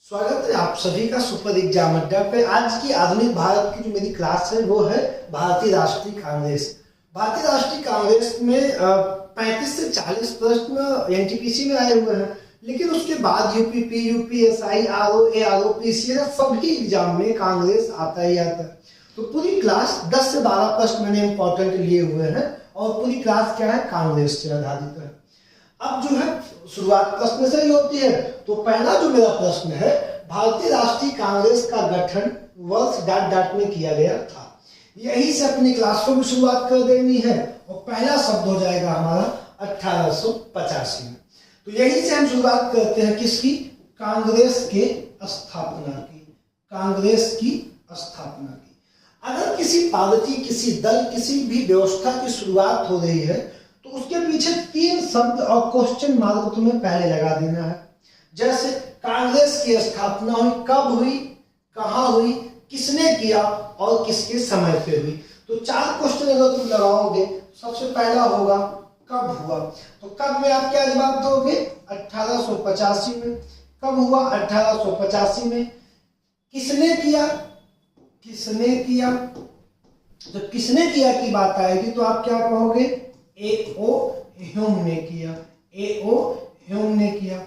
स्वागत है आप सभी का सुपर एग्जाम अड्डा पे। आज की आधुनिक भारत की जो मेरी क्लास है वो है भारतीय राष्ट्रीय कांग्रेस। भारतीय राष्ट्रीय कांग्रेस में 35 से 40 प्रश्न एनटीपीसी में आए हुए हैं, लेकिन उसके बाद यूपीपी, यूपीएसआई, आरओए, आरओपीसी सभी एग्जाम में कांग्रेस आता ही आता है। तो पूरी क्लास 10 से 12 प्रश्न मैंने इंपॉर्टेंट लिए हुए हैं और पूरी क्लास क्या है, कांग्रेस से आधारित है। अब जो है शुरुआत प्रश्न से ही होती है। तो पहला जो मेरा प्रश्न है, भारतीय राष्ट्रीय कांग्रेस का गठन वर्ष डॉट डॉट में किया गया था। यही से अपनी क्लास को भी शुरुआत कर देनी है और पहला शब्द हो जाएगा हमारा 1885 में। तो यही से हम शुरुआत करते हैं किसकी, कांग्रेस के स्थापना की, कांग्रेस की स्थापना की। अगर किसी पार्टी, किसी दल, किसी भी व्यवस्था की शुरुआत हो रही है तो उसके पीछे 3 शब्द और क्वेश्चन मार्क तुम्हें पहले लगा देना है। जैसे कांग्रेस की स्थापना हुई, कब हुई, कहां हुई, किसने किया और किसके समय पे हुई। तो 4 क्वेश्चन अगर तुम लगाओगे, सबसे पहला होगा कब हुआ। तो कब में आप क्या जवाब दोगे, 1885 में। कब हुआ, 1885 में। किसने किया, किसने किया, जब किसने किया की बात आएगी तो आप क्या कहोगे, ए.ओ. ह्यूम ने किया, ए.ओ. ह्यूम ने किया,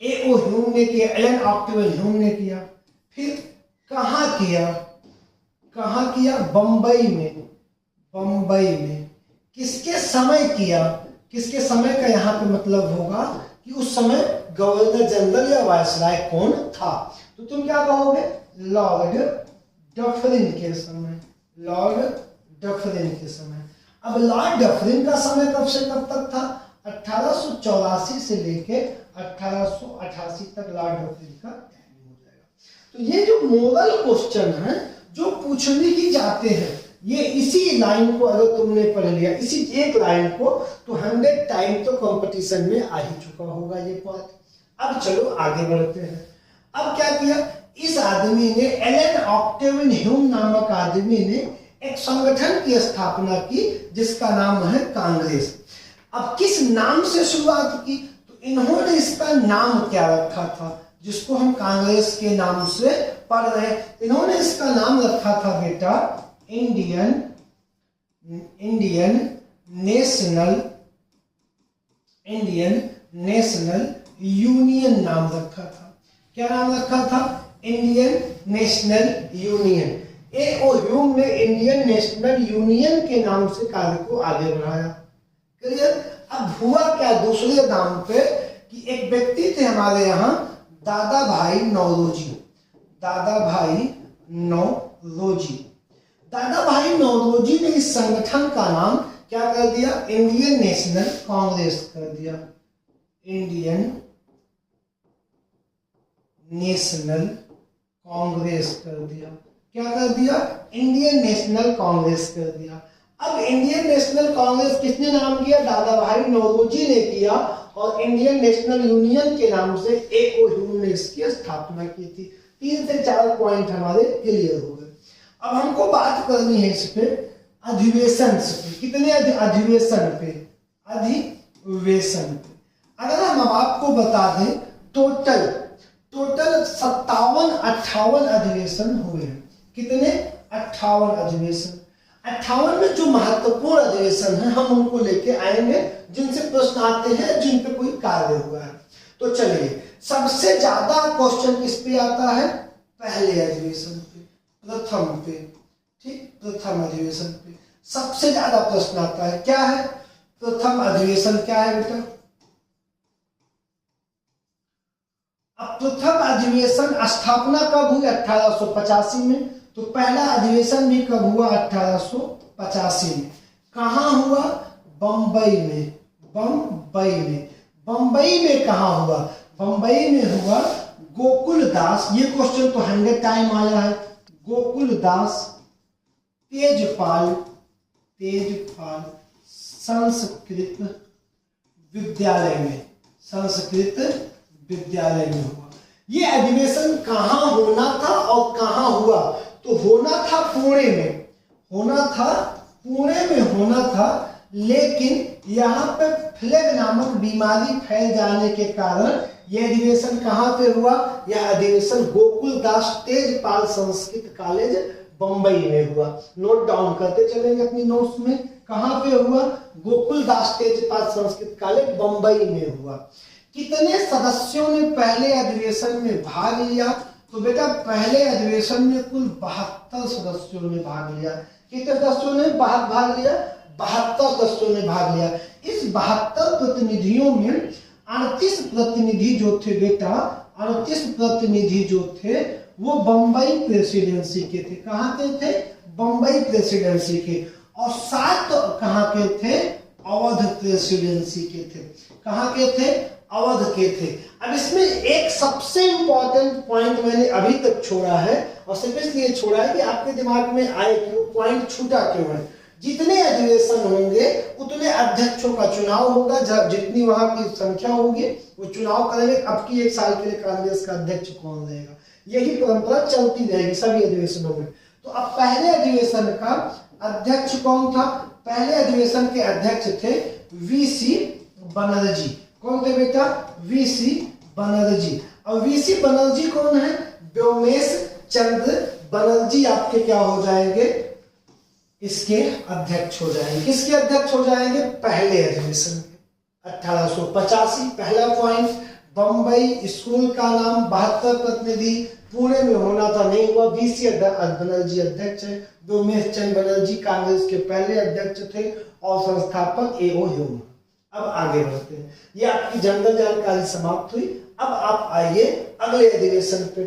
ए.ओ. ह्यूम ने किया, एलन ऑक्टेवियन ह्यूम ने किया। फिर कहाँ किया, कहाँ किया, बंबई में, बंबई में। किसके समय किया, किसके समय का यहाँ पे मतलब होगा कि उस समय गवर्नर जनरल या वायसराय कौन था। तो तुम क्या कहोगे, लॉर्ड डफरिन के समय, लॉर्ड डफरिन के समय। अब लॉर्ड डफरिन का समय कब से कब तक था, 1884 से लेके 1888 तक लॉर्ड डफरिन का टाइम हो जाएगा। तो ये जो मॉडल क्वेश्चन है जो पूछने की जाते हैं, ये इसी लाइन को अगर तुमने पढ़ लिया, इसी एक लाइन को, तो 100 टाइम तो कंपटीशन में आ ही चुका होगा ये बात। अब चलो आगे बढ़ते हैं। अब क्या किया इस आदमी ने, एलन ऑक्टेवियन ह्यूम नामक आदमी ने एक संगठन की स्थापना की जिसका नाम है कांग्रेस। अब किस नाम से शुरुआत की, तो इन्होंने इसका नाम क्या रखा था जिसको हम कांग्रेस के नाम से पढ़ रहे हैं। इन्होंने इसका नाम रखा था बेटा इंडियन नेशनल यूनियन नाम रखा था। क्या नाम रखा था, Indian national union. A.O.. Hume ने इंडियन नेशनल यूनियन के नाम से कार्य को आगे बढ़ाया। क्लियर। अब हुआ क्या दूसरे नाम पे कि एक व्यक्ति थे हमारे यहाँ, दादा भाई नौरोजी, दादा भाई नौरोजी। दादा भाई नौरोजी ने इस संगठन का नाम क्या कर दिया, इंडियन नेशनल कांग्रेस कर दिया, इंडियन नेशनल कांग्रेस कर दिया। क्या कर दिया, इंडियन नेशनल कांग्रेस कर दिया। अब इंडियन नेशनल कांग्रेस किसने नाम किया, दादा भाई नौरोजी ने किया, और इंडियन नेशनल यूनियन के नाम से ए.ओ. ह्यूम ने इसकी स्थापना की थी। 3 से 4 पॉइंट हमारे क्लियर हो गए। अब हमको बात करनी है इस पे अधिवेशन पे। कितने अधिवेशन पे, अधिवेशन पे। अगर हम आपको बता दें टोटल 57-58 अधिवेशन हुए हैं। कितने, 58 अधिवेशन। 58 में जो महत्वपूर्ण अधिवेशन है हम उनको लेके आएंगे, जिनसे प्रश्न आते हैं, जिन पे कोई कार्य हुआ है। तो चलिए, सबसे ज्यादा क्वेश्चन किस पे आता है, पहले अधिवेशन पे, प्रथम पे। ठीक, प्रथम अधिवेशन पे सबसे ज्यादा प्रश्न आता है। क्या है, प्रथम अधिवेशन क्या है बेटा। अब प्रथम अधिवेशन स्थापना कब हुई, 1885 में। तो पहला अधिवेशन भी कब हुआ, 1885 में। कहाँ हुआ, बंबई में, बंबई में। बंबई में कहाँ हुआ, बंबई में हुआ गोकुलदास, ये क्वेश्चन तो 100 टाइम आया है, गोकुलदास तेजपाल संस्कृत विद्यालय में, संस्कृत विद्यालय में हुआ। ये अधिवेशन कहाँ होना था और कहाँ हुआ, तो होना था पुणे में, होना था पुणे में होना था, लेकिन यहाँ पे प्लेग नामक बीमारी फैल जाने के कारण यह अधिवेशन कहाँ पे हुआ? यह अधिवेशन गोकुलदास तेजपाल संस्कृत कॉलेज बंबई में हुआ। नोट डाउन करते चलेंगे अपनी नोट्स में। कहाँ पे हुआ? गोकुलदास तेजपाल संस्कृत कॉलेज बंबई में हुआ। कितने सदस्यों ने पहले अधिवेशन में भाग लिया? तो बेटा पहले अधिवेशन में कुल 72 सदस्यों ने भाग लिया। कितने सदस्यों ने भाग लिया? 72 सदस्यों ने भाग लिया। इस 72 प्रतिनिधियों में 38 प्रतिनिधि जो थे बेटा, 38 प्रतिनिधि जो थे वो बंबई प्रेसिडेंसी के थे। कहाँ के थे? बंबई प्रेसिडेंसी के। और 7 कहाँ के थे? अवध प्रेसिडेंसी के थे। कहाँ के थे? अवध के थे। अब इसमें एक सबसे इंपॉर्टेंट पॉइंट मैंने अभी तक छोड़ा है, और सिर्फ इसलिए छोड़ा है कि आपके दिमाग में आए कि वो पॉइंट छूटा क्यों है। जितने अधिवेशन होंगे उतने अध्यक्षों का चुनाव होगा। जितनी वहां की संख्या होगी वो चुनाव करेंगे। अब की 1 साल के लिए कांग्रेस का अध्यक्ष कौन रहेगा, यही परंपरा चलती रहेगी सभी अधिवेशनों में। तो अब पहले अधिवेशन का अध्यक्ष कौन था? पहले अधिवेशन के अध्यक्ष थे वीसी बनर्जी। कौन थे बेटा? वीसी बनर्जी। और वीसी बनर्जी कौन है? व्योमेश चंद्र बनर्जी आपके क्या हो जाएंगे? इसके अध्यक्ष हो जाएंगे। किसके अध्यक्ष हो जाएंगे? पहले अधिवेशन के। 1885 पहला पॉइंट। बंबई स्कूल का नाम 72 प्रतिनिधि पुणे में होना था, नहीं हुआ। वीसी बनर्जी अध्यक्ष है। व्योमेश चंद्र बनर्जी कांग्रेस के पहले अध्यक्ष थे और संस्थापक एओ ह्यूम। अब आगे बढ़ते हैं। ये आपकी जनरल जानकारी समाप्त हुई। अब आप आइए अगले अधिवेशन पे।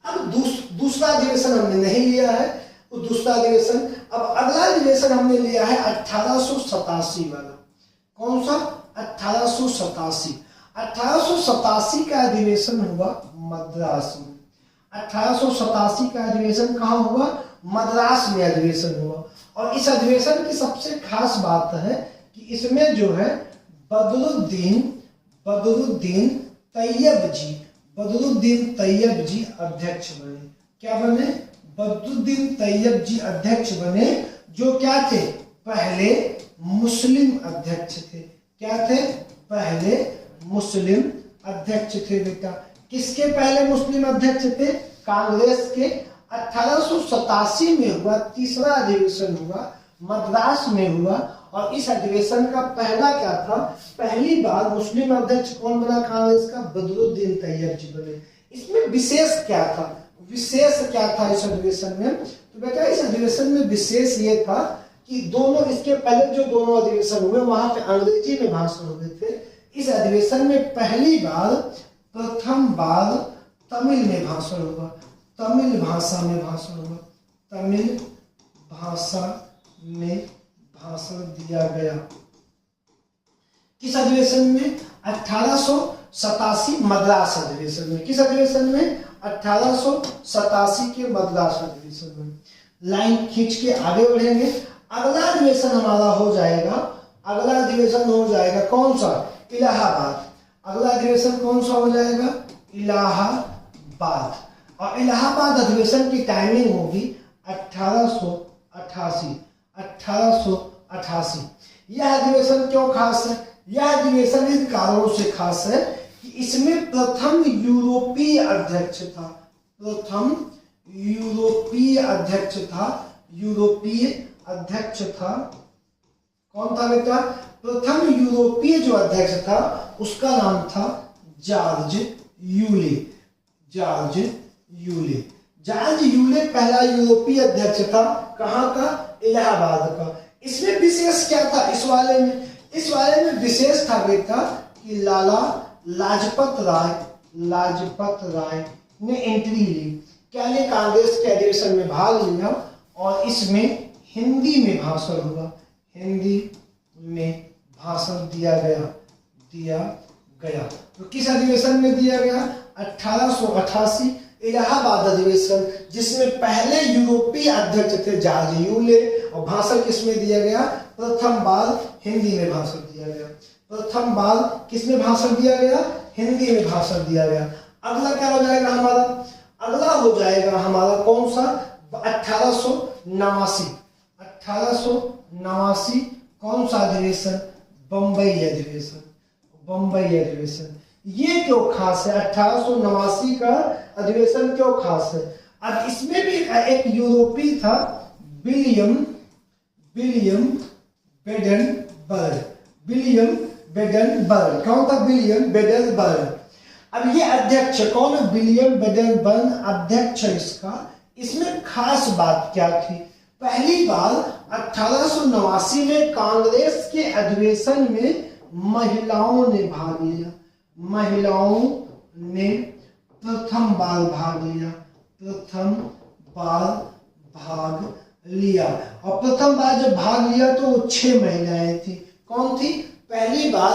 अब दूसरा अधिवेशन हमने नहीं लिया है, तो दूसरा अधिवेशन, अब अगला अधिवेशन हमने लिया है 1887 वाला। कौन सा? 1887। 1887 का अधिवेशन हुआ मद्रास में। 1887 का अधिवेशन कहाँ हुआ? मद्रास में अधिवेशन हुआ। और इस अधिवेशन की सबसे खास बात है कि इसमें जो है बदरुद्दीन तैयब जी अध्यक्ष बने। क्या बने? बदरुद्दीन तैयब जी अध्यक्ष बने, जो क्या थे? पहले मुस्लिम अध्यक्ष थे। क्या थे? पहले मुस्लिम अध्यक्ष थे बेटा। किसके पहले मुस्लिम अध्यक्ष थे? कांग्रेस के। 1887 में हुआ, तीसरा अधिवेशन हुआ, मद्रास में हुआ। और इस अधिवेशन का पहला क्या था? पहली बार मुस्लिम अध्यक्ष कौन बना कांग्रेस का? बदरुद्दीन तैयब जी बने। इसमें विशेष क्या था? विशेष क्या था इस अधिवेशन में? तो बेटा इस अधिवेशन में विशेष ये था कि दोनों, इसके पहले जो दोनों अधिवेशन हुए वहां पे अंग्रेजी में भाषण हुए थे। इस अधिवेशन में पहली बार, प्रथम बार तमिल में भाषण हुआ। तमिल भाषा में भाषण हुआ। तमिल भाषा में भाषण दिया गया। किस अधिवेशन में? 1887 मद्रास अधिवेशन में। किस अधिवेशन में? 1887 के मद्रास अधिवेशन में। लाइन खींच के आगे बढ़ेंगे। अगला अधिवेशन हमारा हो जाएगा, अगला अधिवेशन हो जाएगा कौन सा? इलाहाबाद। अगला अधिवेशन कौन सा हो जाएगा? इलाहाबाद। और इलाहाबाद अधिवेशन की टाइमिंग होगी 1888। 1888। यह अधिवेशन क्यों खास है? यह अधिवेशन इन कारणों से खास है कि इसमें प्रथम यूरोपीय अध्यक्ष था। प्रथम यूरोपीय अध्यक्ष था। यूरोपीय अध्यक्ष था। कौन था बेटा? प्रथम यूरोपीय जो अध्यक्ष था उसका नाम था George Yule. George Yule. George Yule पहला यूरोपीय अध्यक्ष था। कहाँ का? इलाहाबाद का। इसमें विशेष क्या था इस वाले में? इस वाले में विशेष था बेटा कि लाला लाजपत राय ने एंट्री ली। क्या ले? कांग्रेस के अधिवेशन में भाग लिया और इसमें हिंदी में भाषण हुआ। हिंदी में भाषण दिया गया। तो किस अधिवेशन में दिया गया? 1888 इलाहाबाद अधिवेशन, जिसमें पहले यूरोपीय अध्यक्ष थे जॉर्ज यूले। और भाषण किसमें दिया गया? प्रथम बार हिंदी में भाषण दिया गया। प्रथम बार किसमें भाषण दिया गया? हिंदी में भाषण दिया गया। अगला क्या हो जाएगा हमारा? अगला हो जाएगा हमारा कौन सा? 1889। 1889 कौन सा अधिवेशन? बंबई अधिवेशन। बंबई अधिवेशन। ये क्यों खास है? 1889 का अधिवेशन क्यों खास है? अब इसमें भी एक यूरोपीय था, विलियम बेडेनबर्ग। विलियम बेडेनबर्ग कौन था? विलियम बेडेनबर्ग। अब ये अध्यक्ष कौन है? विलियम बेडेनबर्ग अध्यक्ष इसका। इसमें खास बात क्या थी? पहली बार 1889 में कांग्रेस के अधिवेशन में महिलाओं ने भाग लिया। महिलाओं ने प्रथम बार भाग लिया, प्रथम बार भाग लिया। और प्रथम बार जब भाग लिया तो वो 6 महिलाएं थी। कौन थी? पहली बार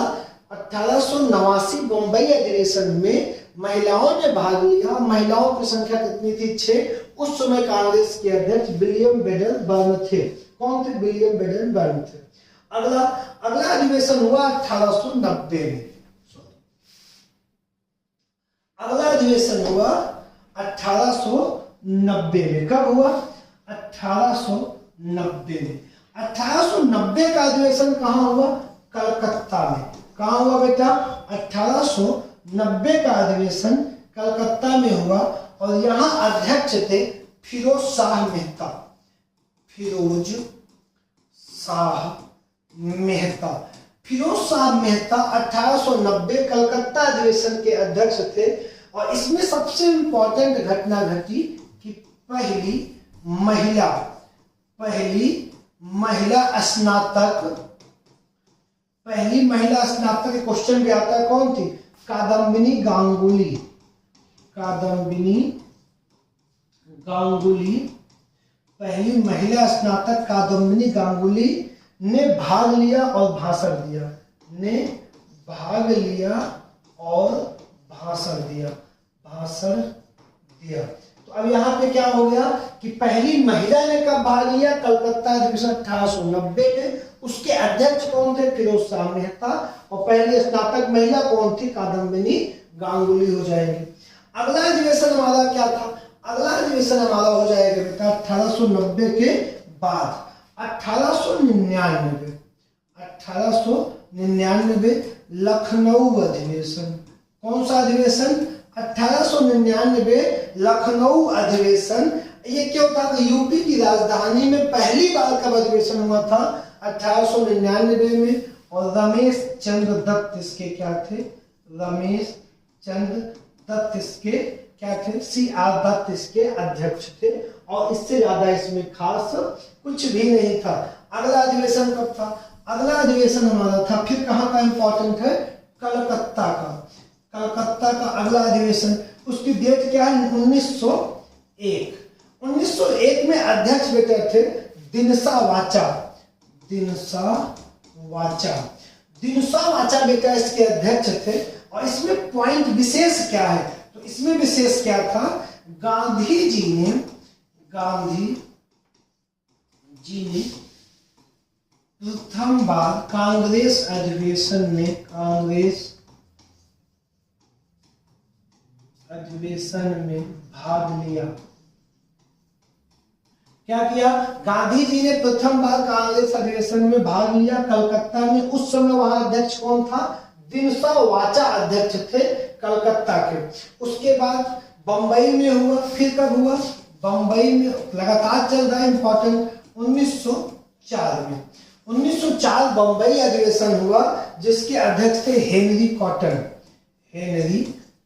1889 मुंबई अधिवेशन में महिलाओं ने भाग लिया। महिलाओं की संख्या कितनी थी? 6। उस समय कांग्रेस के अध्यक्ष विलियम बेडेनबर्ग थे। कौन थे? विलियम बेडेनबर्ग थे। अगला अधिवेशन हुआ 1890 में। अगला अधिवेशन हुआ 1890 में। कब हुआ? 1890 में। 1890 का अधिवेशन कहाँ हुआ? कलकत्ता में। कहाँ हुआ बेटा? 1890 का अधिवेशन कलकत्ता में हुआ और यहाँ अध्यक्ष थे फिरोज शाह मेहता। फिरोज शाह मेहता 1890 कलकत्ता अधिवेशन के अध्यक्ष थे। और इसमें सबसे इंपॉर्टेंट घटना घटी कि पहली महिला स्नातक क्वेश्चन भी आता है। कौन थी? कादम्बिनी गांगुली। पहली महिला स्नातक कादम्बिनी गांगुली ने भाग लिया और भाषण दिया। तो अब यहाँ पे क्या हो गया कि पहली महिला ने कब भाग लिया? कलकत्ता अधिवेशन 1890 में। उसके अध्यक्ष कौन थे? फिरोज शाह मेहता। और पहली स्नातक महिला कौन थी? कादम्बिनी गांगुली हो जाएगी। अगला अधिवेशन हमारा क्या था? अगला अधिवेशन हमारा हो जाएगा बेटा 1890 के बाद 1899 लखनऊ अधिवेशन। कौन सा अधिवेशन? 1899 लखनऊ अधिवेशन। ये क्यों था? यूपी की राजधानी में पहली बार कब अधिवेशन हुआ था? 1899 में। और रमेश चंद्र दत्त इसके क्या थे? CR दत्त इसके अध्यक्ष थे। और इससे ज्यादा इसमें खास कुछ भी नहीं था। अगला अधिवेशन कब था? अगला अधिवेशन हमारा था फिर कहाँ का इंपॉर्टेंट है? कलकत्ता का अगला अधिवेशन। उसकी डेट क्या है? 1901 में अध्यक्ष बेटे थे दिनसा वाचा बेटा इसके अध्यक्ष थे। और इसमें पॉइंट विशेष क्या है? तो इसमें विशेष क्या था? गांधी जी ने प्रथम बार कांग्रेस अधिवेशन में भाग लिया। क्या किया? गांधी जी ने प्रथम बार कांग्रेस अधिवेशन में भाग लिया कलकत्ता में। उस समय वहां अध्यक्ष कौन था? दिनसा वाचा अध्यक्ष थे कलकत्ता के। उसके बाद बंबई में हुआ। फिर कब हुआ? बंबई में लगातार चल रहा है इंपॉर्टेंट। 1904 में 1904 बंबई अधिवेशन हुआ जिसके अध्यक्ष थे हेनरी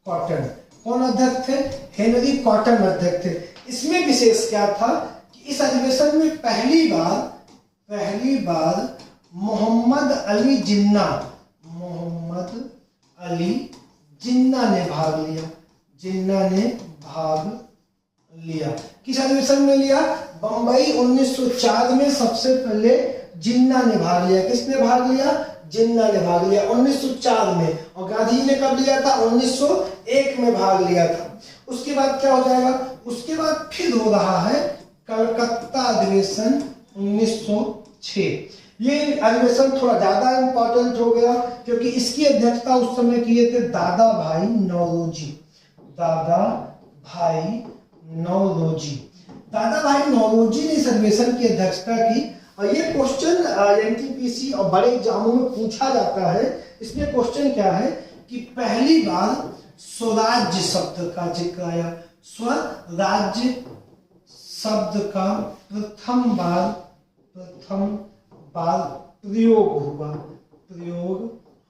कॉटन। कौन अध्यक्ष थे? हेनरी कॉटन अध्यक्ष थे। इसमें विशेष क्या था कि इस अधिवेशन में पहली बार मोहम्मद अली जिन्ना ने भाग लिया। किस अधिवेशन में लिया? बंबई 1904 में सबसे पहले जिन्ना ने भाग लिया। किसने भाग लिया? जिन्ना ने भाग लिया 1904 में। और गांधी ने कब लिया था? 1901 में भाग लिया था। उसके बाद क्या हो जाएगा? उसके बाद फिर हो रहा है कलकत्ता अधिवेशन 1906। ये अधिवेशन थोड़ा ज्यादा इंपॉर्टेंट हो गया क्योंकि इसकी अध्यक्षता उस समय किए थे दादा भाई नौरोजी ने इस अधिवेशन की अध्यक्षता की। और ये क्वेश्चन एनटीपीसी और बड़े एग्जामों में पूछा जाता है। इसमें क्वेश्चन क्या है कि पहली बार स्वराज्य शब्द का जिक्र आया। स्वराज्य शब्द का प्रथम बार प्रयोग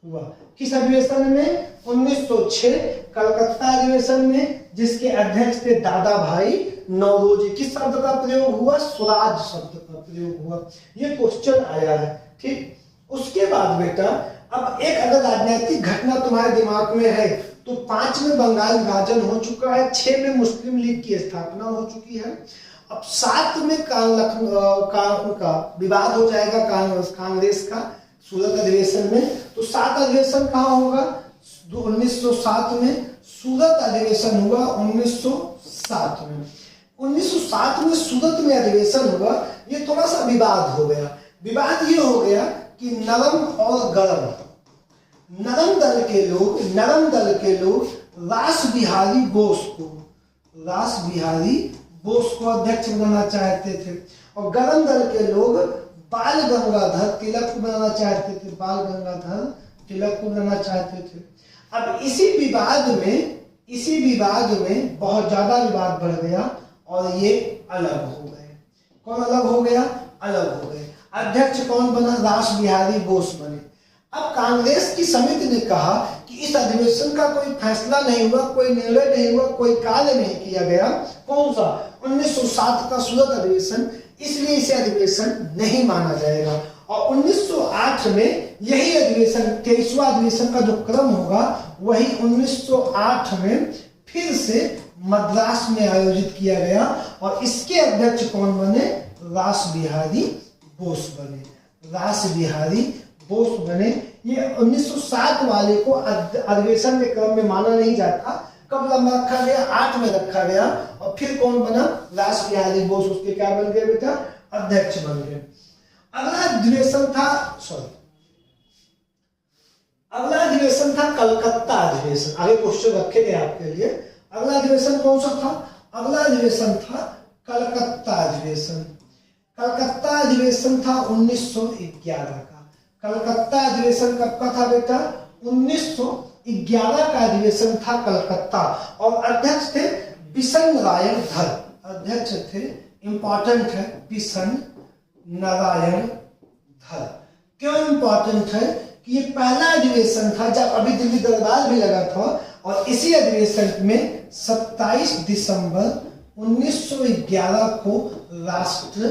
हुआ किस अधिवेशन में? 1906 कलकत्ता अधिवेशन में, जिसके अध्यक्ष थे दादा भाई नौरोजी। किस शब्द का प्रयोग हुआ? स्वराज शब्द का प्रयोग हुआ। ये क्वेश्चन आया है, ठीक। उसके बाद बेटा अब एक अगर राजनीतिक घटना तुम्हारे दिमाग में है तो 5 में बंगाल विभाजन हो चुका है, 6 में मुस्लिम लीग की स्थापना हो चुकी है। अब 7 में का विवाद हो जाएगा कांग्रेस का सूरत अधिवेशन में। तो 7 अधिवेशन कहाँ होगा? 1907 में सूरत अधिवेशन हुआ। 1907 में 1907 में सूरत में अधिवेशन हुआ। ये थोड़ा सा विवाद हो गया। विवाद ये हो गया कि नरम और गरम, नरम दल के लोग रास बिहारी बोस को अध्यक्ष बनाना चाहते थे और गरम दल के लोग बाल गंगाधर तिलक को बनाना चाहते थे। अब इसी विवाद में बहुत ज्यादा विवाद बढ़ गया और ये अलग हो गए। कौन अलग हो गया? अलग हो गए। अध्यक्ष कौन बना? रास बिहारी बोस बने। अब कांग्रेस की समिति ने कहा कि इस अधिवेशन का कोई फैसला नहीं हुआ, कोई निर्णय नहीं हुआ, कोई कार्य नहीं किया गया। कौन सा? 1907 का सूरत अधिवेशन, इसलिए इसे अधिवेशन नहीं माना जाएगा। और 1908 में यही अधिवेशन 23वां अधिवेशन का जो क्रम होगा वही 1908 में फिर से मद्रास में आयोजित किया गया और इसके अध्यक्ष कौन बने? रास बिहारी बोस बने। ये 1907 वाले को अधिवेशन के क्रम में माना नहीं जाता। कब लंबा रखा गया? 8 में रखा गया। और फिर कौन बना? रास बिहारी बोस उसके क्या बन गए बेटा? अध्यक्ष बन गए। अगला अधिवेशन था कलकत्ता अधिवेशन। आगे क्वेश्चन रखे गए आपके लिए। अगला अधिवेशन कौन सा था? अगला अधिवेशन था कलकत्ता अधिवेशन। कलकत्ता अधिवेशन था 1911 का। कलकत्ता अधिवेशन कब का था बेटा? 1911 का अधिवेशन था कलकत्ता। और अध्यक्ष थे बिशन नारायण धर। अध्यक्ष थे, इंपॉर्टेंट है, बिशन नारायण धर। क्यों इंपॉर्टेंट है? कि ये पहला अधिवेशन था जब अभी दिल्ली दरबार भी लगा था और इसी अधिवेशन में 27 दिसंबर 1911 को राष्ट्र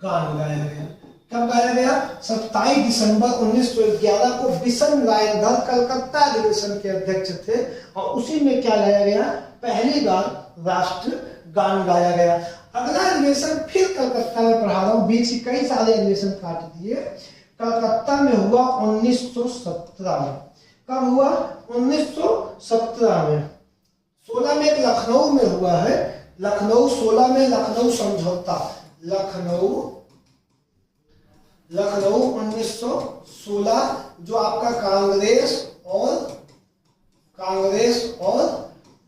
गान गाया गया। कब गाया गया? 27 दिसंबर 1911 को बिशन नारायण धर कलकत्ता अधिवेशन के अध्यक्ष थे और उसी में क्या गाया गया? पहली बार राष्ट्र गान गाया गया। अगला अधिवेशन फिर कलकत्ता में पढ़ा रहा हूं, बीच की कई सारे अधिवेशन काट दिए। कलकत्ता में हुआ 1917 में। कब हुआ? 1917 में। 16 में एक लखनऊ में हुआ है। लखनऊ 16 में लखनऊ समझौता। लखनऊ 1916 जो आपका कांग्रेस और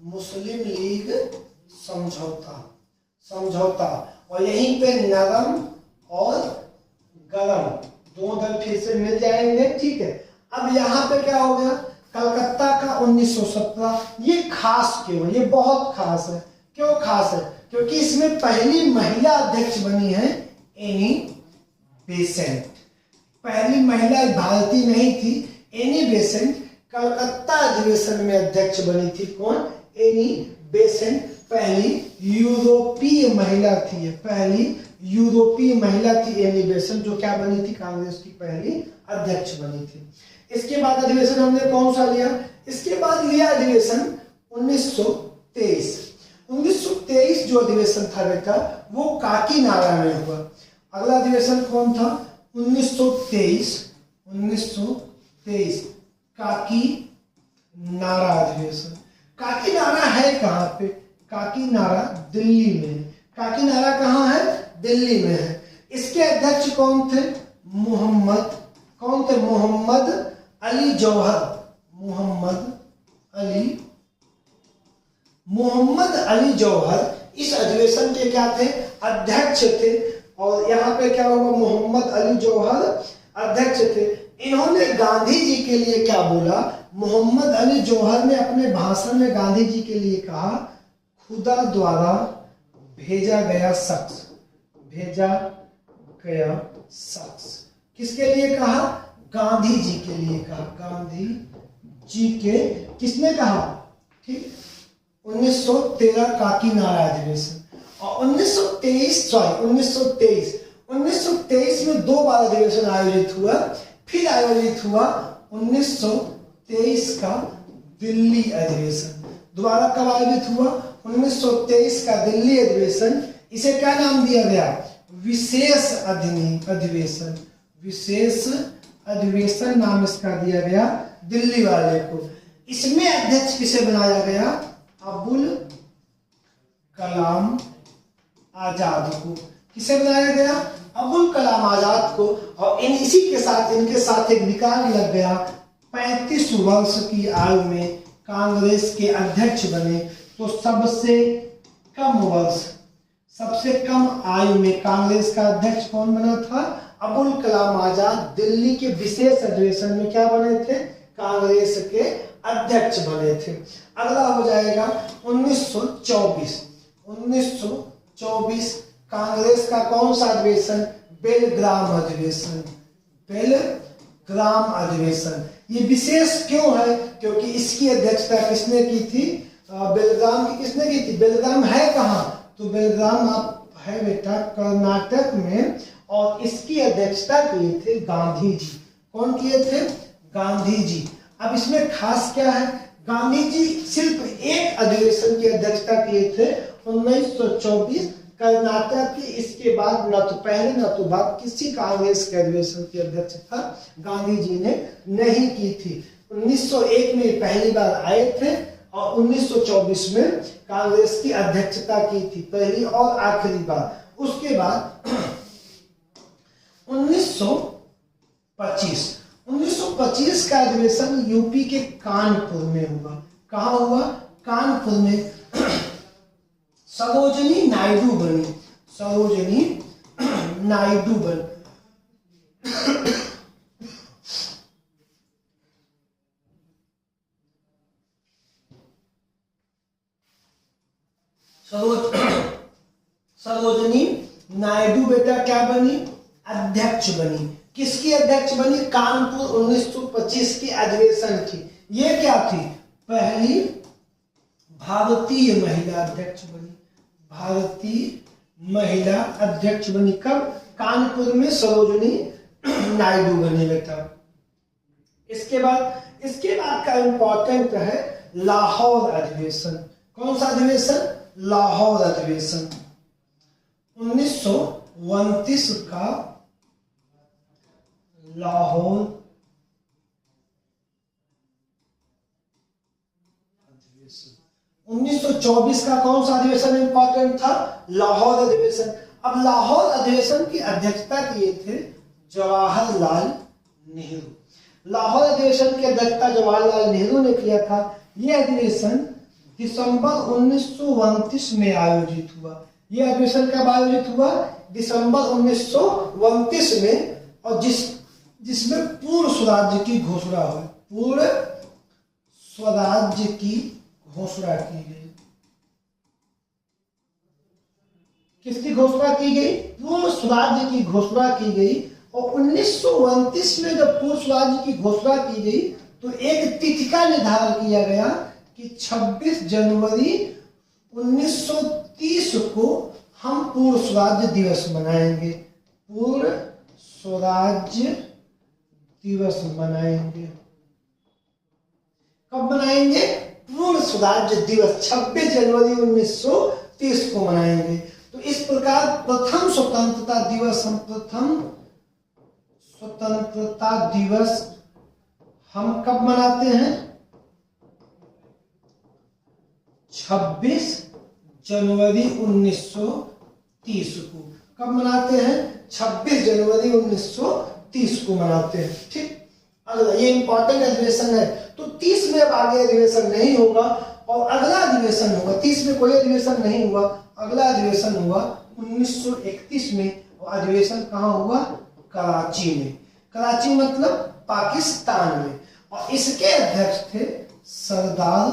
मुस्लिम लीग समझौता और यहीं पे नरम और गरम दो दल फिर से मिल जाएंगे, ठीक है। अब यहाँ पे क्या हो गया? कलकत्ता का 1917। ये खास क्यों? ये बहुत खास है। क्यों खास है? क्योंकि इसमें पहली महिला अध्यक्ष बनी है एनी बेसेंट। पहली महिला भारतीय नहीं थी, एनी बेसेंट कलकत्ता अधिवेशन में अध्यक्ष बनी थी। कौन? एनी बेसेंट पहली यूरोपीय महिला थी। पहली यूरोपीय महिला थी एनी बेसेंट, जो क्या बनी थी? कांग्रेस की पहली अध्यक्ष बनी थी। इसके बाद अधिवेशन हमने कौन सा लिया? इसके बाद लिया अधिवेशन 1923। 1923 जो अधिवेशन था बेटा वो काकीनाडा में हुआ। अगला अधिवेशन कौन था? 1923 काकीनाडा अधिवेशन। काकीनाडा है कहाँ पे? काकीनाडा दिल्ली में। काकीनाडा कहाँ है? दिल्ली में है। इसके अध्यक्ष कौन थे? मोहम्मद अली जौहर। मोहम्मद अली जौहर इस अधिवेशन के क्या थे? अध्यक्ष थे। और यहाँ पे क्या हुआ? मोहम्मद अली जौहर अध्यक्ष थे। इन्होंने गांधी जी के लिए क्या बोला? मोहम्मद अली जौहर ने अपने भाषण में गांधी जी के लिए कहा, खुदा द्वारा भेजा गया शख्स, भेजा गया शख्स। किसके लिए कहा? गांधी जी के लिए कहा, गांधी जी के। किसने कहा? ठीक, 1913 काकीनाडा अधिवेशन। और 1923 में 2 बार अधिवेशन आयोजित हुआ। फिर आयोजित हुआ 1923 का दिल्ली अधिवेशन। दोबारा कब आयोजित हुआ? 1923 का दिल्ली अधिवेशन। इसे क्या नाम दिया गया? विशेष अधिवेशन। विशेष अधिवेशन नाम इसका दिया गया दिल्ली वाले को। इसमें अध्यक्ष किसे बनाया गया? अबुल कलाम आजाद को। किसे बनाया गया? अबुल कलाम आजाद को। और इसी के साथ इनके साथ एक विकार लग गया। 35 वर्ष की आयु में कांग्रेस के अध्यक्ष बने। तो सबसे कम आयु में कांग्रेस का अध्यक्ष कौन बना था? अबुल कलाम आजाद। दिल्ली के विशेष अधिवेशन में क्या बने थे? कांग्रेस के अध्यक्ष बने थे। अगला हो जाएगा 1924। 1924 कांग्रेस का कौन सा अधिवेशन? बेलग्राम अधिवेशन। बेलग्राम अधिवेशन। ये विशेष क्यों है? क्योंकि इसकी अध्यक्षता किसने की थी? बेलग्राम की किसने की थी? बेलग्राम है कहाँ? तो बेलग्राम आप है बेटा कर्नाटक में। और इसकी अध्यक्षता किए थे गांधी जी। कौन किए थे? गांधी जी। अब इसमें खास क्या है? गांधी जी सिर्फ एक अधिवेशन की अध्यक्षता किए थे 1924 कर्नाटक की। इसके बाद न तो पहले न तो बाद किसी कांग्रेस के अधिवेशन की अध्यक्षता गांधी जी ने नहीं की थी। 1901 में पहली बार आए थे और 1924 में कांग्रेस की अध्यक्षता की थी, पहली और आखिरी बार। उसके बाद 1925 का अधिवेशन यूपी के कानपुर में हुआ। कहाँ हुआ? कानपुर में। सरोजनी नायडू बनी। सरोजनी नायडू बनी। सरोजनी नायडू बेटा क्या बनी? अध्यक्ष बनी। किसकी अध्यक्ष बनी? कानपुर 1925 की अधिवेशन की। ये क्या थी? पहली भारतीय महिला अध्यक्ष बनी। भारतीय महिला अध्यक्ष बनी। कब? कानपुर में सरोजनी नायडू बनी बेटा। इसके बाद का इंपॉर्टेंट है लाहौर अधिवेशन। कौन सा अधिवेशन? लाहौर अधिवेशन। 1929 का लाहौर अधिवेशन। 1924 का कौन सा अधिवेशन इंपॉर्टेंट था? लाहौर अधिवेशन। अब लाहौर अधिवेशन की अध्यक्षता किए थे जवाहरलाल नेहरू। लाहौर अधिवेशन की अध्यक्षता जवाहरलाल नेहरू ने किया था। यह अधिवेशन दिसंबर 1929 में आयोजित हुआ। यह अधिवेशन कब आयोजित हुआ? दिसंबर 1929 में। और जिसमें पूर्ण स्वराज्य की घोषणा हुई। पूर्ण स्वराज्य की घोषणा की गई। किसकी घोषणा की गई? पूर्ण स्वराज्य की घोषणा की गई। और 1929 में जब पूर्ण स्वराज्य की घोषणा की गई तो एक तिथि का निर्धारण किया गया कि 26 जनवरी 1930 को हम पूर्ण स्वराज्य दिवस मनाएंगे। पूर्ण स्वराज्य दिवस मनाएंगे। कब मनाएंगे? पूर्ण स्वराज्य दिवस 26 जनवरी 1930 को मनाएंगे। तो इस प्रकार प्रथम स्वतंत्रता दिवस हम कब मनाते हैं? 26 जनवरी 1930 को। कब मनाते हैं? 26 जनवरी 1930 को मनाते हैं। ठीक, अगला ये इंपॉर्टेंट अधिवेशन है। तो 30 में अब आगे अधिवेशन नहीं होगा और अगला अधिवेशन होगा। 30 में कोई अधिवेशन नहीं हुआ, अगला अधिवेशन हुआ 1931 में। और अधिवेशन कहाँ हुआ? कराची में। कराची मतलब पाकिस्तान में। और इसके अध्यक्ष थे सरदार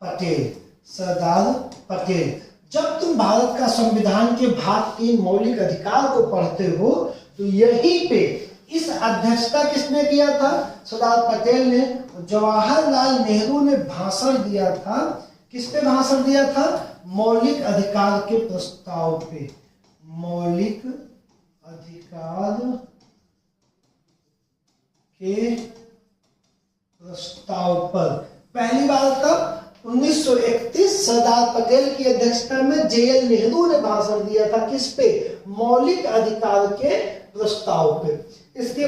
पटेल। सरदार पटेल। जब तुम भारत का संविधान के भाग 3 मौलिक अधिकार को पढ़ते हो तो यहीं पे इस अध्यक्षता किसने किया था? सरदार पटेल ने। जवाहरलाल नेहरू ने भाषण दिया था। किस पे भाषण दिया था? मौलिक अधिकार के प्रस्ताव पे। मौलिक अधिकार के प्रस्ताव पर पहली बार कब? 1931 सरदार पटेल की अध्यक्षता में जेएल नेहरू ने भाषण दिया था। किस पे? मौलिक अधिकार के प्रस्ताव पे। इसके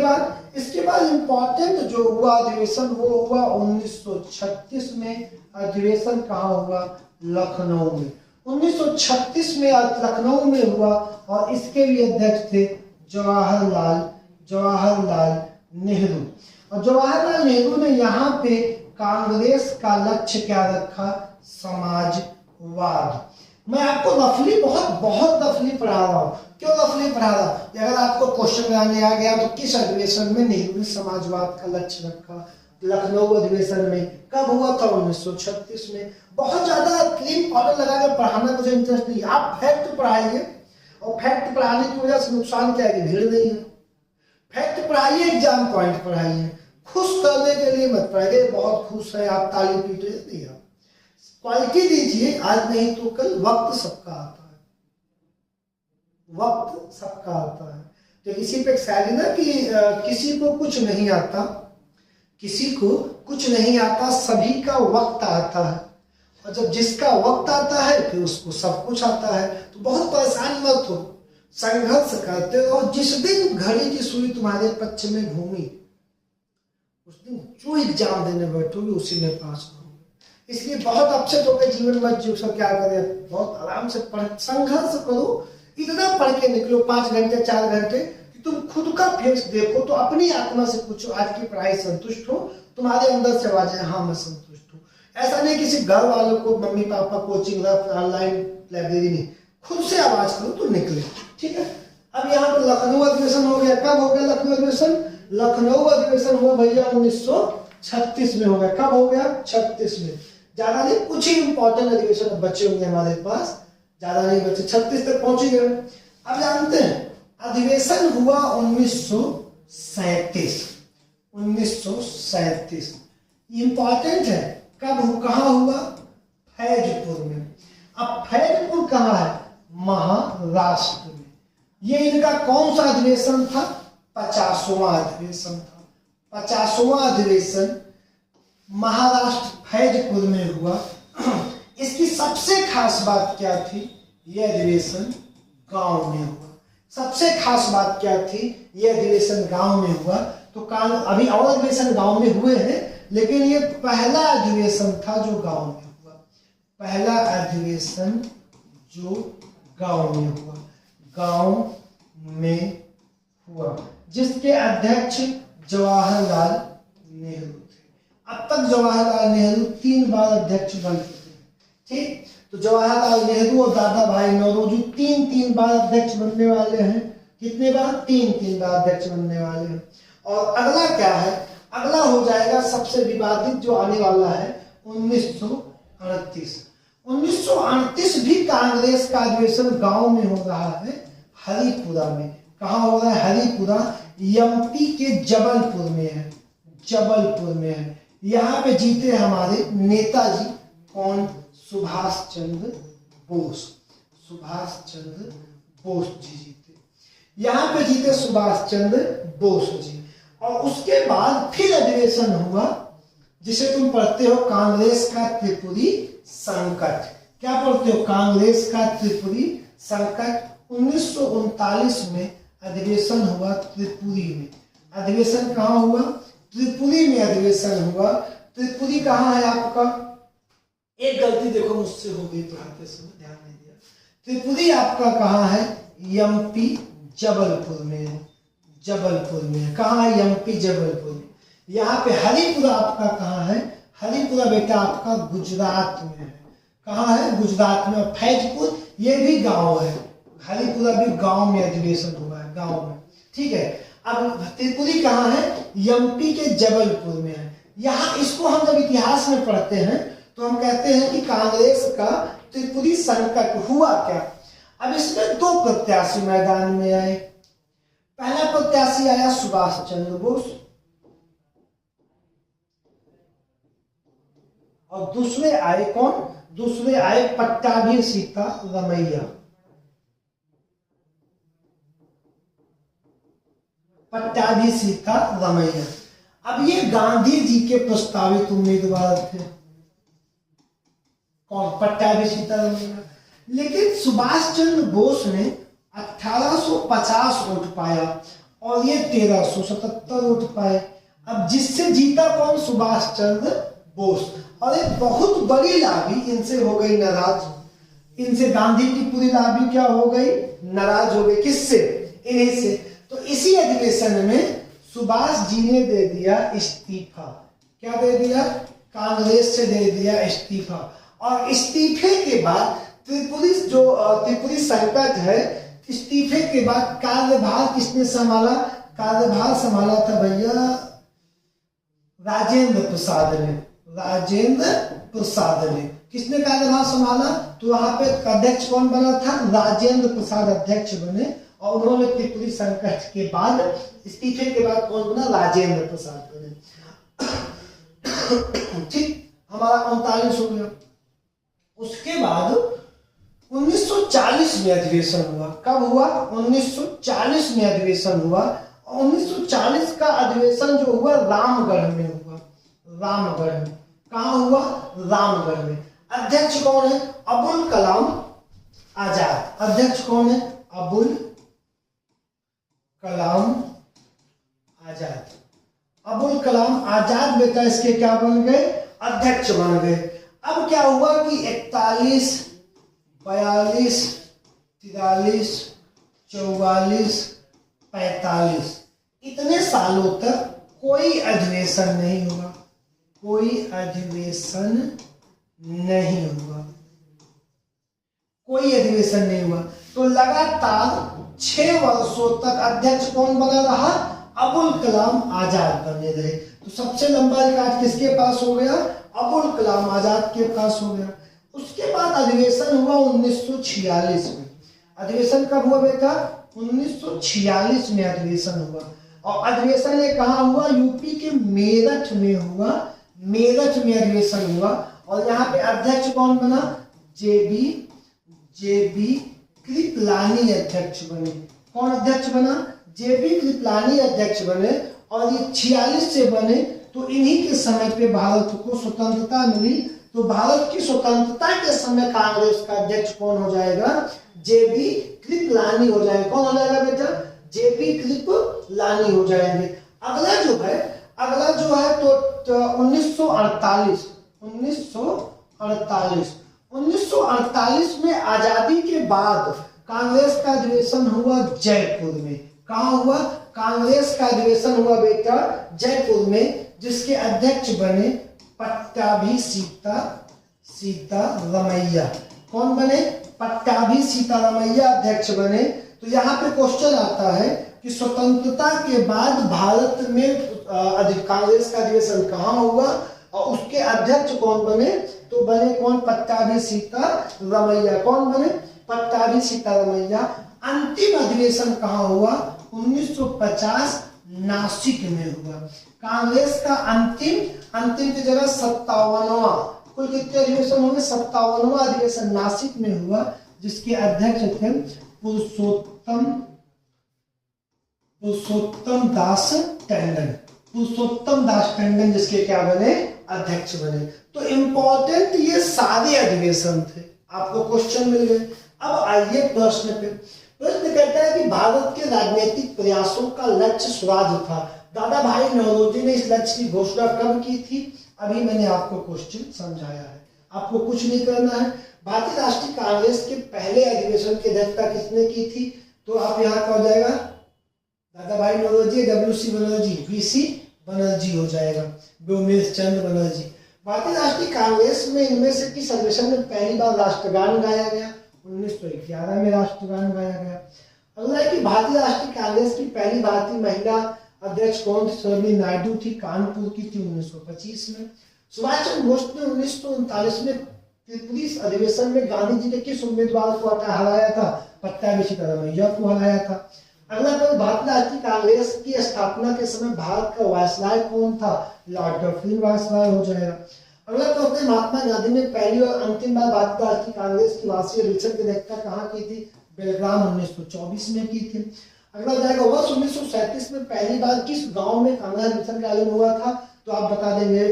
बाद इंपॉर्टेंट जो हुआ अधिवेशन वो हुआ 1936 में। अधिवेशन कहाँ हुआ? लखनऊ में। 1936 में लखनऊ में हुआ और इसके भी अध्यक्ष थे जवाहरलाल नेहरू। और जवाहरलाल नेहरू ने यहाँ पे कांग्रेस का लक्ष्य क्या रखा? समाजवाद। मैं आपको रफली बहुत रफली पढ़ा रहा हूँ। क्यों रफली पढ़ा रहा हूँ? अगर आपको क्वेश्चन बनाने आ गया तो किस अधिवेशन में नेहरू ने समाजवाद का लक्ष्य रखा? लखनऊ अधिवेशन में। कब हुआ था? 1936 में। बहुत ज्यादा क्लीन कॉलर लगा कर पढ़ाना मुझे इंटरेस्ट नहीं। आप फैक्ट पढ़ाइए और फैक्ट पढ़ाने की वजह से नुकसान क्या है कि भीड़ नहीं है। फैक्ट पढ़ाइए, एग्जाम पॉइंट पढ़ाइए। खुश करने के लिए मत पढ़ाइए। बहुत खुश है आप, ताली पीटे नहीं। आप क्वालिटी दीजिए। आज नहीं तो कल वक्त सबका आता है। वक्त सबका आता है। तो किसी पे शायरी ना कि किसी को कुछ नहीं आता, किसी को कुछ नहीं आता, सभी का वक्त आता है। और जब जिसका वक्त आता है फिर उसको सब कुछ आता है। तो बहुत परेशान मत हो, संघर्ष करते हो। और जिस दिन घड़ी की सुई तुम्हारे पक्ष में घूमी उस दिन जो एग्जाम देने बैठोगे उसी में पास करोगे। इसलिए बहुत अपसेट होकर जीवन में जो सब क्या करें, बहुत आराम से पढ़, संघर्ष करो। इतना पढ़ के निकलो 5 घंटे 4 घंटे कि तुम खुद का फेस देखो। तो अपनी आत्मा से पूछो, आज की पढ़ाई संतुष्ट हो? तुम्हारे अंदर से आवाज है हाँ मैं संतुष्ट हूँ। ऐसा नहीं किसी घर वालों को, mummy papa, coaching, online library नहीं, खुद से आवाज करो तो निकले। ठीक है। अब यहाँ पर लखनऊ अधिवेशन हो गया। कब हो गया लखनऊ अधिवेशन? लखनऊ अधिवेशन हुआ भैया 1936 में हो गया। कब हो गया? 36 में। ज्यादा नहीं, कुछ ही इंपॉर्टेंट अधिवेशन बचे होंगे हमारे पास, ज्यादा नहीं बचे। 36 तक पहुंच गए। अब जानते हैं अधिवेशन हुआ 1937। 1937 इंपॉर्टेंट है। कब, कहाँ हुआ? फैजपुर में। अब फैजपुर कहाँ है? महाराष्ट्र में। ये इनका कौन सा अधिवेशन था? 50वां अधिवेशन था। 50वां अधिवेशन महाराष्ट्र फैजपुर में हुआ। इसकी सबसे खास बात क्या थी? यह अधिवेशन गांव में हुआ। सबसे खास बात क्या थी? यह अधिवेशन गांव में हुआ। तो अभी और अधिवेशन गांव में हुए हैं, लेकिन ये पहला अधिवेशन था जो गांव में हुआ। पहला अधिवेशन जो गांव में हुआ, गांव में हुआ, जिसके अध्यक्ष जवाहरलाल नेहरू थे। अब तक जवाहरलाल नेहरू 3 बार अध्यक्ष बन चुके हैं। ठीक। तो जवाहरलाल नेहरू और दादा भाई नौरोजी 3 बार अध्यक्ष बनने वाले हैं। कितने बार? 3 बार अध्यक्ष बनने वाले हैं। और अगला क्या है? अगला हो जाएगा सबसे विवादित जो आने वाला है 1938। 1938 भी कांग्रेस का अधिवेशन गांव में हो रहा है, हरिपुरा में। कहाँ हो रहा है? हरिपुरा एमपी के जबलपुर में है। जबलपुर में है। यहाँ पे जीते हमारे नेताजी। कौन? सुभाष चंद्र बोस। सुभाष चंद्र बोस जी जीते। यहाँ पे जीते सुभाष चंद्र बोस जी। और उसके बाद फिर अधिवेशन हुआ जिसे तुम पढ़ते हो कांग्रेस का त्रिपुरी संकट। क्या पढ़ते हो? कांग्रेस का त्रिपुरी संकट। 1939 में अधिवेशन हुआ त्रिपुरी में। अधिवेशन कहाँ हुआ? त्रिपुरी में अधिवेशन हुआ। त्रिपुरी कहाँ है आपका? एक गलती देखो मुझसे हो गई पढ़ाते समय, ध्यान नहीं दिया। त्रिपुरी आपका कहाँ है? एमपी जबलपुर में। जबलपुर में। कहाँ है? एमपी जबलपुर में। यहाँ पे हरिपुरा आपका कहाँ है? हरिपुरा बेटा आपका गुजरात में है। कहाँ है? गुजरात में। फैजपुर ये भी गांव है। हरिपुरा भी गांव में अधिवेशन हुआ है, गांव में। ठीक है। अब त्रिपुरी कहाँ है? एमपी के जबलपुर में है। यहाँ इसको हम जब इतिहास में पढ़ते हैं तो हम कहते हैं कि कांग्रेस का त्रिपुरी संकट हुआ क्या। अब इसमें दो प्रत्याशी मैदान में आए। पहला प्रत्याशी आया सुभाष चंद्र बोस और दूसरे आए कौन, दूसरे आए पट्टाभी सीतारमैया। पट्टाभी सीतारमैया। अब ये गांधी जी के प्रस्तावित उम्मीदवार थे, कौन, पट्टाभी सीतारमैया। लेकिन सुभाष चंद्र बोस ने 1850 वोट पाया और ये 1377 वोट पाए। अब जिससे जीता कौन, सुभाष चंद्र बोस। और एक बहुत बड़ी लाभी इनसे हो गई नाराज। इनसे गांधी की पूरी लाभी क्या हो गई, नाराज हो गई। किससे, इन्हीं से। तो इसी अधिवेशन में सुभाष जी ने दे दिया इस्तीफा। क्या दे दिया, कांग्रेस से दे दिया इस्तीफा। और इस्तीफे के बाद त्रिपुरी संकट है, इस्तीफे के बाद कार्यभार किसने संभाला, कार्यभार संभाला था भैया राजेंद्र प्रसाद ने। राजेंद्र प्रसाद ने किसने कार्यभार संभाला, तो वहां पे अध्यक्ष कौन बना था, राजेंद्र प्रसाद अध्यक्ष बने। और उन्होंने त्रिपुरी संकट के बाद, इस्तीफे के बाद कौन बना, राजेंद्र प्रसाद बने। ठीक, हमारा 39 हो गया। उसके बाद 1940 में अधिवेशन हुआ। कब हुआ, 1940 में अधिवेशन हुआ। 1940 का अधिवेशन जो हुआ रामगढ़ में हुआ। रामगढ़ में, कहाँ हुआ, रामगढ़ में। अध्यक्ष कौन है, अबुल कलाम आजाद। अध्यक्ष कौन है, अबुल कलाम आजाद। अबुल कलाम आजाद बेटा इसके क्या बन गए, अध्यक्ष बन गए। अब क्या हुआ कि 41, 42, 43, 44, 45 इतने सालों तक कोई अधिवेशन नहीं हुआ। कोई अधिवेशन नहीं हुआ। कोई अधिवेशन नहीं हुआ। तो लगातार 6 वर्षों तक अध्यक्ष कौन बना रहा, अबुल कलाम आजाद बने रहे। तो सबसे लंबा रिकॉर्ड किसके पास हो गया, अबुल कलाम आजाद के पास हो गया। उसके बाद अधिवेशन हुआ 1946 में। अधिवेशन कब हुआ बेटा, 1946 में अधिवेशन हुआ। और अधिवेशन ये कहाँ हुआ, यूपी के मेरठ में हुआ। मेरठ में अधिवेशन हुआ। और यहाँ पे अध्यक्ष कौन बना, जेबी कृपलानी अध्यक्ष बने। कौन अध्यक्ष बना, जेबी कृपलानी अध्यक्ष बने। और ये 46 से बने। तो इन्हीं के समय पे भारत को स्वतंत्रता मिली। तो भारत की स्वतंत्रता के समय कांग्रेस का अध्यक्ष कौन हो जाएगा, जेबी कृपलानी हो जाएगा। कौन हो जाएगा बेटा, जेबी कृपलानी हो जाएंगे। अगला जो है तो 1948 में आजादी के बाद कांग्रेस का अधिवेशन हुआ जयपुर में। कहाँ हुआ, कांग्रेस का अधिवेशन हुआ बेटा जयपुर में, जिसके अध्यक्ष बने पट्टाभी सीतारमैया। कौन बने, पट्टाभी सीतारमैया अध्यक्ष बने। तो यहाँ पे क्वेश्चन आता है कि स्वतंत्रता के बाद भारत में कांग्रेस का अधिवेशन कहाँ हुआ और उसके अध्यक्ष कौन बने, तो बने कौन, पट्टाभी सीतारमैया। कौन बने, पट्टाभी सीतारमैया। अंतिम अधिवेशन कहाँ हुआ, 1950 नासिक में हुआ। कांग्रेस का अंतिम की जगह 57वां, कुल कितने अधिवेशन होंगे, 57वां अधिवेशन नासिक में हुआ, जिसके अध्यक्ष थे पुरुषोत्तम दास टंडन, जिसके क्या बने, अध्यक्ष बने। तो इंपॉर्टेंट ये सारे अधिवेशन थे, आपको क्वेश्चन मिल गए। अब आइए प्रश्न पे। प्रश्न कहता है कि भारत के राजनीतिक प्रयासों का लक्ष्य स्वराज था। दादा भाई नौरोजी ने इस लक्ष्य की घोषणा कब की थी, अभी मैंने आपको क्वेश्चन समझाया है। आपको कुछ नहीं करना है। भारतीय राष्ट्रीय कांग्रेस के पहले अधिवेशन की अध्यक्षता किसने की थी, तो आप यहाँ का हो जाएगा दादा भाई नौरोजी, WC बनर्जी, BC बनर्जी हो जाएगा, व्योमेश चंद्र बनर्जी। भारतीय राष्ट्रीय कांग्रेस में इनमें से किस अधिवेशन में पहली बार राष्ट्रगान गाया गया, 1911 में राष्ट्रगान गाया गया। अगला है कि भारतीय राष्ट्रीय कांग्रेस की पहली भारतीय महिला अध्यक्ष कौन थी? सरोजिनी नायडू थी, कानपुर की थी 1925 में। सुभाष चंद्र बोस ने 1939 में त्रिपुरी अधिवेशन में गांधी जी ने किस उम्मीदवार को हराया था? पट्टाभी सीतारामैया को हराया था। अगला पद, भारतीय राष्ट्रीय कांग्रेस की स्थापना के समय भारत का वायसराय कौन था? लॉर्ड डफरिन वायसराय हो जाएगा। अगला प्रश्न, महात्मा गांधी ने पहली और अंतिम बार भारतीय राष्ट्रीय कांग्रेस की वार्षिक अधिवेशन की अध्यक्षता कहाँ की थी? बेलग्राम 1924 में की थी। अगला जाएगा, वर्ष 1937 में पहली बार किस गांव में कांग्रेस अधिवेशन का आयोजन हुआ था? तो आप बता देंगे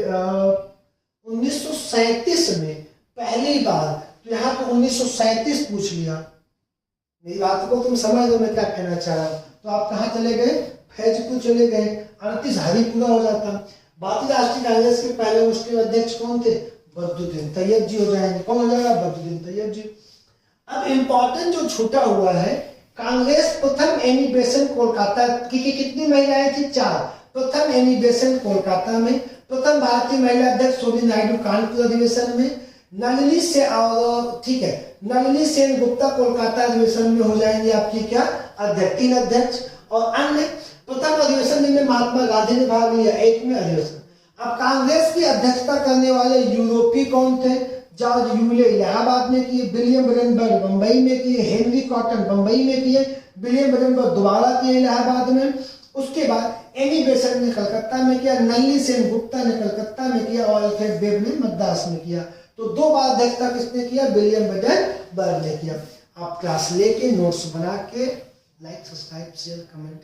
1937 में पहली बार। तो यहाँ पे 1937 पूछ लिया। मेरी बात को तुम समझ लो मैं क्या कहना चाह रहा हूँ। तो आप कहाँ चले गए? फैजपुर चले गए। 38 हरिपुरा हो जाता। भारतीय राष्ट्रीय कांग्रेस के पहले मुस्लिम अध्यक्ष कौन थे? बद्रुद्दीन तैयब जी हो जाएंगे। कौन हो जाएगा? बद्रुद्दीन तैयब जी। अब इम्पोर्टेंट जो छूटा हुआ है, कांग्रेस प्रथम एनिबेशन कोलकाता की कितनी महिलाएं थी? 4। प्रथम एनिबेशन कोलकाता में। प्रथम भारतीय महिला अध्यक्ष सरोजिनी नायडू कानपुर अधिवेशन में। नलिनी से ठीक है, नलिनी सेन गुप्ता कोलकाता अधिवेशन में हो जाएंगे आपकी क्या? अध्यक्ष, 3 अध्यक्ष। और अन्य प्रथम अधिवेशन जिनमें महात्मा गांधी ने भाग लिया, 1वें अधिवेशन। अब कांग्रेस की अध्यक्षता करने वाले यूरोपीय कौन थे? जॉर्ज यूले इलाहाबाद में किए, विलियम ब्रेनबर्ग बंबई में किए, हेनरी कॉटन बंबई में किए, विलियम ब्रेनबर्ग दोबारा किए इलाहाबाद में। उसके बाद एनी बेसेंट ने कलकत्ता में किया, नलिनी सेन गुप्ता ने कलकत्ता में किया और अल्फ्रेड वेब ने मद्रास में किया। तो 2 बार अध्यक्षता किसने किया? विलियम ब्रेनबर्ग ने किया। आप क्लास लेके नोट्स बना के लाइक, सब्सक्राइब, शेयर, कमेंट